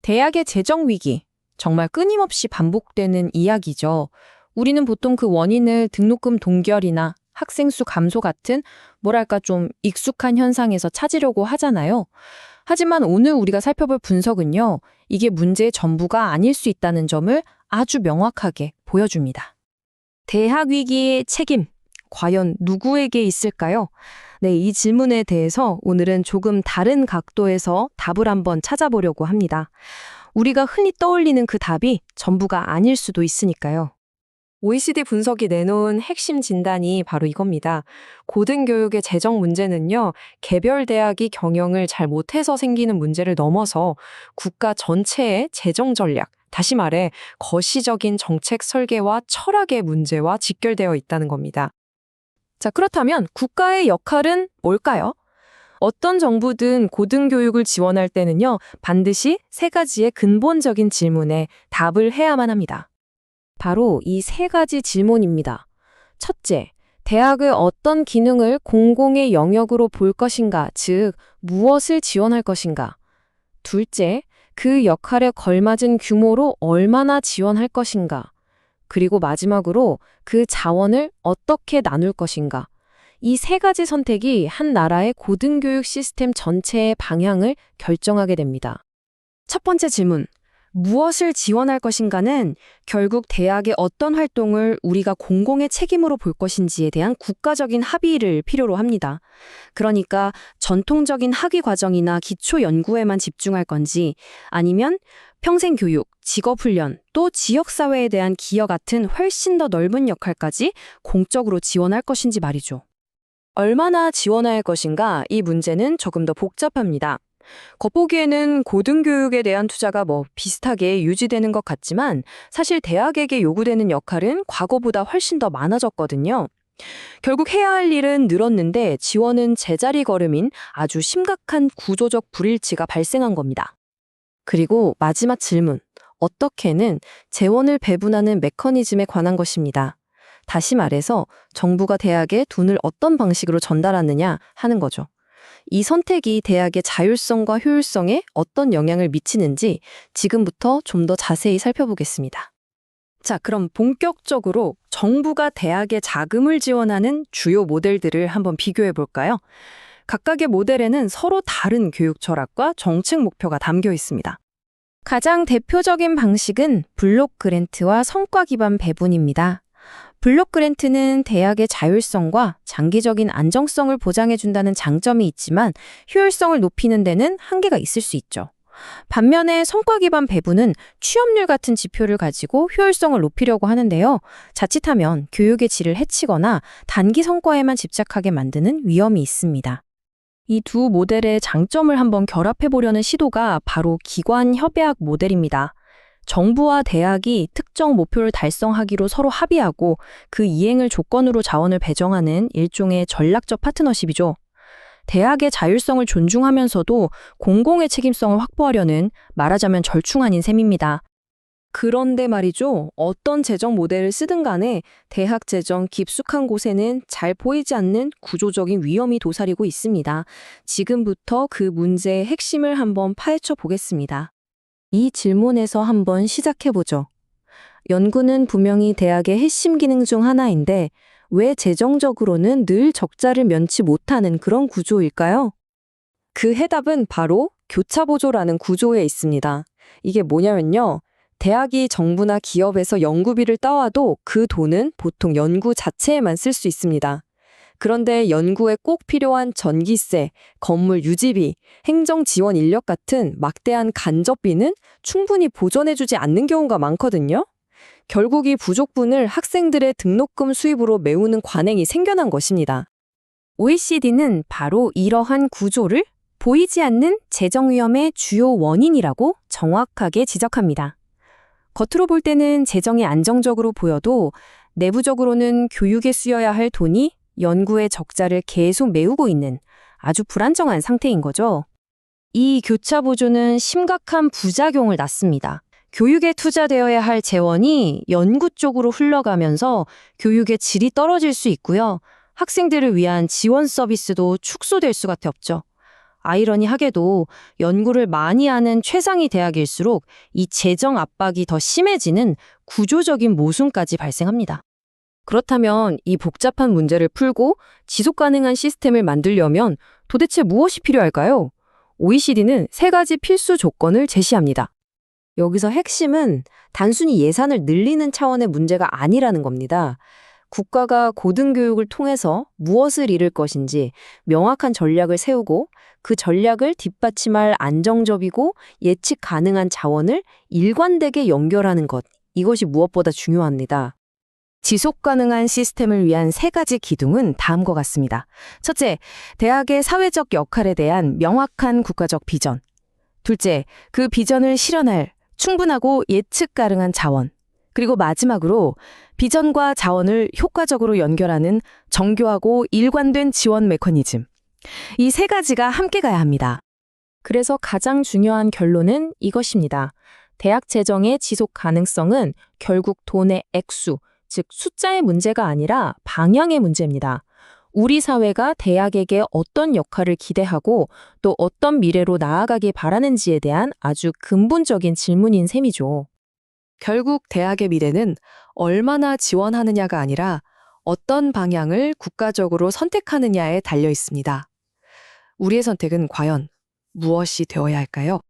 대학의 재정 위기, 정말 끊임없이 반복되는 이야기죠. 우리는 보통 그 원인을 등록금 동결이나 학생 수 감소 같은 뭐랄까 좀 익숙한 현상에서 찾으려고 하잖아요. 하지만 오늘 우리가 살펴볼 분석은요, 이게 문제의 전부가 아닐 수 있다는 점을 아주 명확하게 보여줍니다. 대학 위기의 책임, 과연 누구에게 있을까요? 네, 이 질문에 대해서 오늘은 조금 다른 각도에서 답을 한번 찾아보려고 합니다. 우리가 흔히 떠올리는 그 답이 전부가 아닐 수도 있으니까요. OECD 분석이 내놓은 핵심 진단이 바로 이겁니다. 고등교육의 재정 문제는요, 개별 대학이 경영을 잘 못해서 생기는 문제를 넘어서 국가 전체의 재정 전략, 다시 말해 거시적인 정책 설계와 철학의 문제와 직결되어 있다는 겁니다. 자, 그렇다면 국가의 역할은 뭘까요? 어떤 정부든 고등교육을 지원할 때는요, 반드시 세 가지의 근본적인 질문에 답을 해야만 합니다. 바로 이 세 가지 질문입니다. 첫째, 대학의 어떤 기능을 공공의 영역으로 볼 것인가, 즉, 무엇을 지원할 것인가. 둘째, 그 역할에 걸맞은 규모로 얼마나 지원할 것인가. 그리고 마지막으로 그 자원을 어떻게 나눌 것인가. 이 세 가지 선택이 한 나라의 고등교육 시스템 전체의 방향을 결정하게 됩니다. 첫 번째 질문, 무엇을 지원할 것인가는 결국 대학의 어떤 활동을 우리가 공공의 책임으로 볼 것인지에 대한 국가적인 합의를 필요로 합니다. 그러니까 전통적인 학위 과정이나 기초 연구에만 집중할 건지 아니면 평생교육, 직업훈련, 또 지역사회에 대한 기여 같은 훨씬 더 넓은 역할까지 공적으로 지원할 것인지 말이죠. 얼마나 지원할 것인가, 이 문제는 조금 더 복잡합니다. 겉보기에는 고등교육에 대한 투자가 비슷하게 유지되는 것 같지만 사실 대학에게 요구되는 역할은 과거보다 훨씬 더 많아졌거든요. 결국 해야 할 일은 늘었는데 지원은 제자리 걸음인 아주 심각한 구조적 불일치가 발생한 겁니다. 그리고 마지막 질문, 어떻게는 재원을 배분하는 메커니즘에 관한 것입니다. 다시 말해서 정부가 대학에 돈을 어떤 방식으로 전달하느냐 하는 거죠. 이 선택이 대학의 자율성과 효율성에 어떤 영향을 미치는지 지금부터 좀 더 자세히 살펴보겠습니다. 자, 그럼 본격적으로 정부가 대학에 자금을 지원하는 주요 모델들을 한번 비교해 볼까요? 각각의 모델에는 서로 다른 교육 철학과 정책 목표가 담겨 있습니다. 가장 대표적인 방식은 블록 그랜트와 성과 기반 배분입니다. 블록 그랜트는 대학의 자율성과 장기적인 안정성을 보장해준다는 장점이 있지만 효율성을 높이는 데는 한계가 있을 수 있죠. 반면에 성과 기반 배분은 취업률 같은 지표를 가지고 효율성을 높이려고 하는데요. 자칫하면 교육의 질을 해치거나 단기 성과에만 집착하게 만드는 위험이 있습니다. 이 두 모델의 장점을 한번 결합해보려는 시도가 바로 기관 협약 모델입니다. 정부와 대학이 특정 목표를 달성하기로 서로 합의하고 그 이행을 조건으로 자원을 배정하는 일종의 전략적 파트너십이죠. 대학의 자율성을 존중하면서도 공공의 책임성을 확보하려는 말하자면 절충안인 셈입니다. 그런데 말이죠. 어떤 재정 모델을 쓰든 간에 대학 재정 깊숙한 곳에는 잘 보이지 않는 구조적인 위험이 도사리고 있습니다. 지금부터 그 문제의 핵심을 한번 파헤쳐 보겠습니다. 이 질문에서 한번 시작해보죠. 연구는 분명히 대학의 핵심 기능 중 하나인데 왜 재정적으로는 늘 적자를 면치 못하는 그런 구조일까요? 그 해답은 바로 교차보조라는 구조에 있습니다. 이게 뭐냐면요. 대학이 정부나 기업에서 연구비를 따와도 그 돈은 보통 연구 자체에만 쓸 수 있습니다. 그런데 연구에 꼭 필요한 전기세, 건물 유지비, 행정 지원 인력 같은 막대한 간접비는 충분히 보전해주지 않는 경우가 많거든요. 결국 이 부족분을 학생들의 등록금 수입으로 메우는 관행이 생겨난 것입니다. OECD는 바로 이러한 구조를 보이지 않는 재정 위험의 주요 원인이라고 정확하게 지적합니다. 겉으로 볼 때는 재정이 안정적으로 보여도 내부적으로는 교육에 쓰여야 할 돈이 연구의 적자를 계속 메우고 있는 아주 불안정한 상태인 거죠. 이 교차 보조는 심각한 부작용을 낳습니다. 교육에 투자되어야 할 재원이 연구 쪽으로 흘러가면서 교육의 질이 떨어질 수 있고요. 학생들을 위한 지원 서비스도 축소될 수밖에 없죠. 아이러니하게도 연구를 많이 하는 최상위 대학일수록 이 재정 압박이 더 심해지는 구조적인 모순까지 발생합니다. 그렇다면 이 복잡한 문제를 풀고 지속 가능한 시스템을 만들려면 도대체 무엇이 필요할까요? OECD는 세 가지 필수 조건을 제시합니다. 여기서 핵심은 단순히 예산을 늘리는 차원의 문제가 아니라는 겁니다. 국가가 고등교육을 통해서 무엇을 이룰 것인지 명확한 전략을 세우고 그 전략을 뒷받침할 안정적이고 예측 가능한 자원을 일관되게 연결하는 것, 이것이 무엇보다 중요합니다. 지속 가능한 시스템을 위한 세 가지 기둥은 다음과 같습니다. 첫째, 대학의 사회적 역할에 대한 명확한 국가적 비전. 둘째, 그 비전을 실현할 충분하고 예측 가능한 자원. 그리고 마지막으로 비전과 자원을 효과적으로 연결하는 정교하고 일관된 지원 메커니즘. 이 세 가지가 함께 가야 합니다. 그래서 가장 중요한 결론은 이것입니다. 대학 재정의 지속 가능성은 결국 돈의 액수, 즉 숫자의 문제가 아니라 방향의 문제입니다. 우리 사회가 대학에게 어떤 역할을 기대하고 또 어떤 미래로 나아가길 바라는지에 대한 아주 근본적인 질문인 셈이죠. 결국 대학의 미래는 얼마나 지원하느냐가 아니라 어떤 방향을 국가적으로 선택하느냐에 달려 있습니다. 우리의 선택은 과연 무엇이 되어야 할까요?